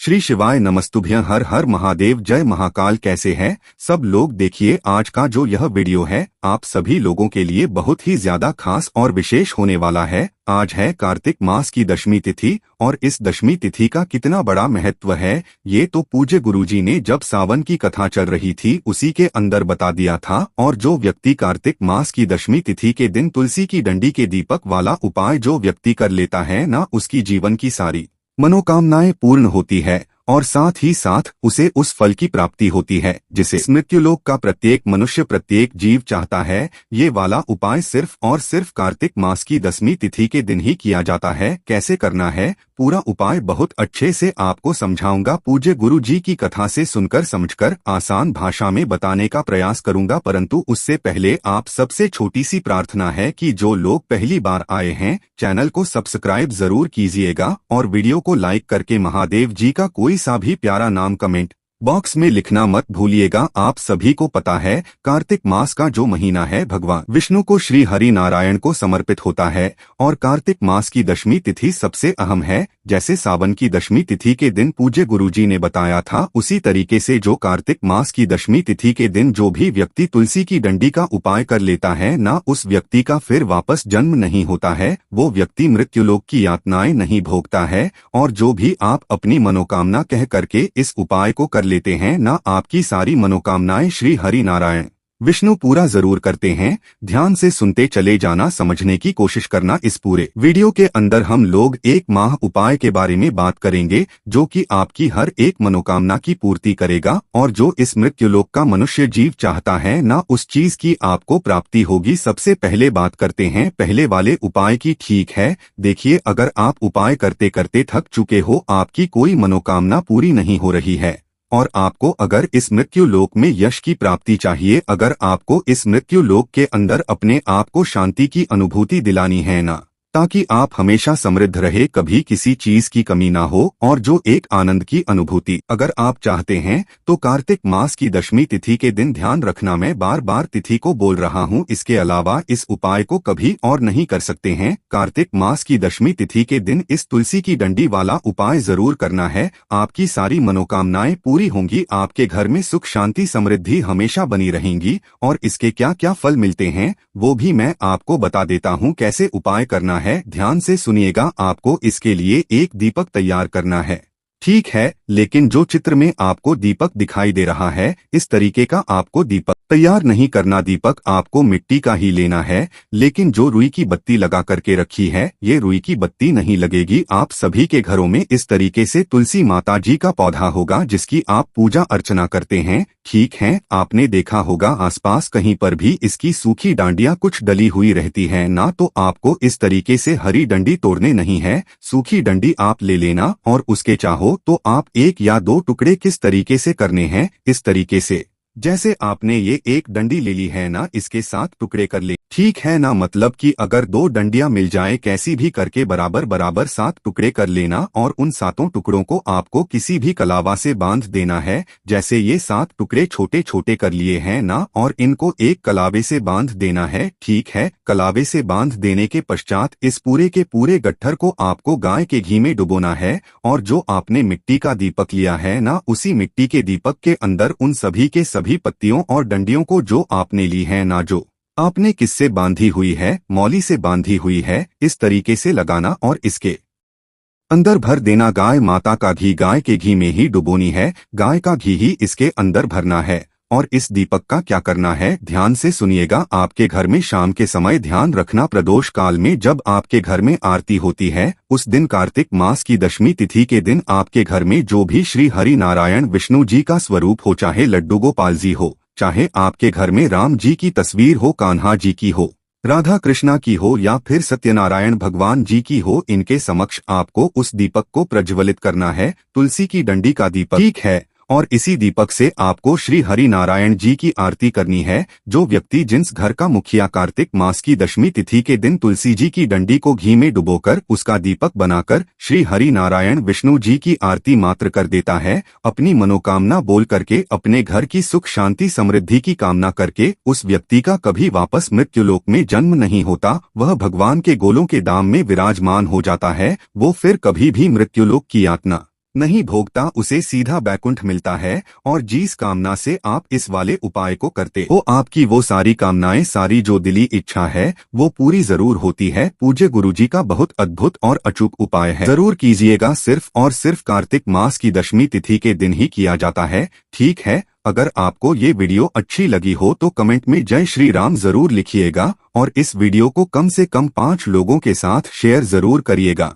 श्री शिवाय नमस्तुभ्यं। हर हर महादेव। जय महाकाल। कैसे हैं सब लोग? देखिए आज का जो यह वीडियो है आप सभी लोगों के लिए बहुत ही ज्यादा खास और विशेष होने वाला है। आज है कार्तिक मास की दशमी तिथि और इस दशमी तिथि का कितना बड़ा महत्व है ये तो पूज्य गुरुजी ने जब सावन की कथा चल रही थी उसी के अंदर बता दिया था। और जो व्यक्ति कार्तिक मास की दशमी तिथि के दिन तुलसी की डंडी के दीपक वाला उपाय जो व्यक्ति कर लेता है ना, उसकी जीवन की सारी मनोकामनाएं पूर्ण होती है और साथ ही साथ उसे उस फल की प्राप्ति होती है जिसे मृत्युलोक का प्रत्येक मनुष्य प्रत्येक जीव चाहता है। ये वाला उपाय सिर्फ और सिर्फ कार्तिक मास की दशमी तिथि के दिन ही किया जाता है। कैसे करना है पूरा उपाय बहुत अच्छे से आपको समझाऊंगा। पूज्य गुरु जी की कथा से सुनकर समझकर आसान भाषा में बताने का प्रयास करूंगा, परंतु उससे पहले आप सबसे छोटी सी प्रार्थना है कि जो लोग पहली बार आए हैं चैनल को सब्सक्राइब जरूर कीजिएगा और वीडियो को लाइक करके महादेव जी का कोई सा भी प्यारा नाम कमेंट बॉक्स में लिखना मत भूलिएगा। आप सभी को पता है कार्तिक मास का जो महीना है भगवान विष्णु को श्री हरि नारायण को समर्पित होता है और कार्तिक मास की दशमी तिथि सबसे अहम है। जैसे सावन की दशमी तिथि के दिन पूज्य गुरुजी ने बताया था उसी तरीके से जो कार्तिक मास की दशमी तिथि के दिन जो भी व्यक्ति तुलसी की डंडी का उपाय कर लेता है ना, उस व्यक्ति का फिर वापस जन्म नहीं होता है, वो व्यक्ति मृत्युलोक की यातनाएं नहीं भोगता है। और जो भी आप अपनी मनोकामना कह करके इस उपाय को कर लेते हैं ना, आपकी सारी मनोकामनाएं श्री हरि नारायण विष्णु पूरा जरूर करते हैं। ध्यान से सुनते चले जाना, समझने की कोशिश करना। इस पूरे वीडियो के अंदर हम लोग एक माह उपाय के बारे में बात करेंगे जो कि आपकी हर एक मनोकामना की पूर्ति करेगा और जो इस मृत्युलोक का मनुष्य जीव चाहता है ना, उस चीज की आपको प्राप्ति होगी। सबसे पहले बात करते हैं पहले वाले उपाय की। ठीक है, देखिए अगर आप उपाय करते करते थक चुके हो, आपकी कोई मनोकामना पूरी नहीं हो रही है और आपको अगर इस मृत्यु लोक में यश की प्राप्ति चाहिए, अगर आपको इस मृत्यु लोक के अंदर अपने आप को शांति की अनुभूति दिलानी है ना, ताकि आप हमेशा समृद्ध रहे, कभी किसी चीज की कमी ना हो और जो एक आनंद की अनुभूति अगर आप चाहते हैं तो कार्तिक मास की दशमी तिथि के दिन ध्यान रखना, मैं बार बार तिथि को बोल रहा हूं, इसके अलावा इस उपाय को कभी और नहीं कर सकते हैं। कार्तिक मास की दशमी तिथि के दिन इस तुलसी की डंडी वाला उपाय जरूर करना है। आपकी सारी मनोकामनाएं पूरी होंगी, आपके घर में सुख शांति समृद्धि हमेशा बनी रहेंगी। और इसके क्या क्या फल मिलते हैं वो भी मैं आपको बता देता हूं कैसे उपाय करना है। ध्यान से सुनिएगा। आपको इसके लिए एक दीपक तैयार करना है, ठीक है, लेकिन जो चित्र में आपको दीपक दिखाई दे रहा है इस तरीके का आपको दीपक तैयार नहीं करना। दीपक आपको मिट्टी का ही लेना है, लेकिन जो रुई की बत्ती लगा करके रखी है ये रुई की बत्ती नहीं लगेगी। आप सभी के घरों में इस तरीके से तुलसी माता जी का पौधा होगा जिसकी आप पूजा अर्चना करते हैं, ठीक है। आपने देखा होगा आसपास कहीं पर भी इसकी सूखी डांडियां कुछ डली हुई रहती है ना, तो आपको इस तरीके से हरी डंडी तोड़ने नहीं है, सूखी डंडी आप ले लेना और उसके चाहो तो आप एक या दो टुकड़े किस तरीके से करने हैं, इस तरीके से जैसे आपने ये एक डंडी ले ली है ना, इसके 7 टुकड़े कर ले, ठीक है ना। मतलब कि अगर 2 डंडियां मिल जाए कैसी भी करके बराबर बराबर 7 टुकड़े कर लेना और उन 7 टुकड़ों को आपको किसी भी कलावा से बांध देना है। जैसे ये 7 टुकड़े छोटे छोटे कर लिए हैं ना और इनको एक कलावे से बांध देना है, ठीक है। कलावे से बांध देने के पश्चात इस पूरे के पूरे गट्ठर को आपको गाय के घी में डुबोना है और जो आपने मिट्टी का दीपक लिया है ना, उसी मिट्टी के दीपक के अंदर उन सभी के सभी पत्तियों और डंडियों को जो आपने ली है ना, जो आपने किससे बांधी हुई है, मौली से बांधी हुई है, इस तरीके से लगाना और इसके अंदर भर देना। गाय माता का घी गाय के घी में ही डुबोनी है, गाय का घी ही इसके अंदर भरना है। और इस दीपक का क्या करना है ध्यान से सुनिएगा। आपके घर में शाम के समय ध्यान रखना प्रदोष काल में जब आपके घर में आरती होती है उस दिन कार्तिक मास की दशमी तिथि के दिन आपके घर में जो भी श्री हरि नारायण विष्णु जी का स्वरूप हो, चाहे लड्डू गोपाल जी हो, चाहे आपके घर में राम जी की तस्वीर हो, कान्हा जी की हो, राधा कृष्णा की हो या फिर सत्यनारायण भगवान जी की हो, इनके समक्ष आपको उस दीपक को प्रज्वलित करना है, तुलसी की डंडी का दीपक, ठीक है। और इसी दीपक से आपको श्री हरि नारायण जी की आरती करनी है। जो व्यक्ति जिस घर का मुखिया कार्तिक मास की दशमी तिथि के दिन तुलसी जी की डंडी को घी में डुबोकर उसका दीपक बनाकर श्री हरि नारायण विष्णु जी की आरती मात्र कर देता है, अपनी मनोकामना बोल करके अपने घर की सुख शांति समृद्धि की कामना करके, उस व्यक्ति का कभी वापस मृत्युलोक में जन्म नहीं होता, वह भगवान के गोलों के दाम में विराजमान हो जाता है। वो फिर कभी भी मृत्युलोक की यातना नहीं भोगता उसे सीधा बैकुंठ मिलता है। और जिस कामना से आप इस वाले उपाय को करते हो आपकी वो सारी कामनाएं, सारी जो दिली इच्छा है वो पूरी जरूर होती है। पूज्य गुरुजी का बहुत अद्भुत और अचूक उपाय है, जरूर कीजिएगा। सिर्फ और सिर्फ कार्तिक मास की दशमी तिथि के दिन ही किया जाता है। ठीक है, अगर आपको ये वीडियो अच्छी लगी हो तो कमेंट में जय श्री राम जरूर लिखिएगा और इस वीडियो को कम से कम 5 लोगों के साथ शेयर जरूर करिएगा।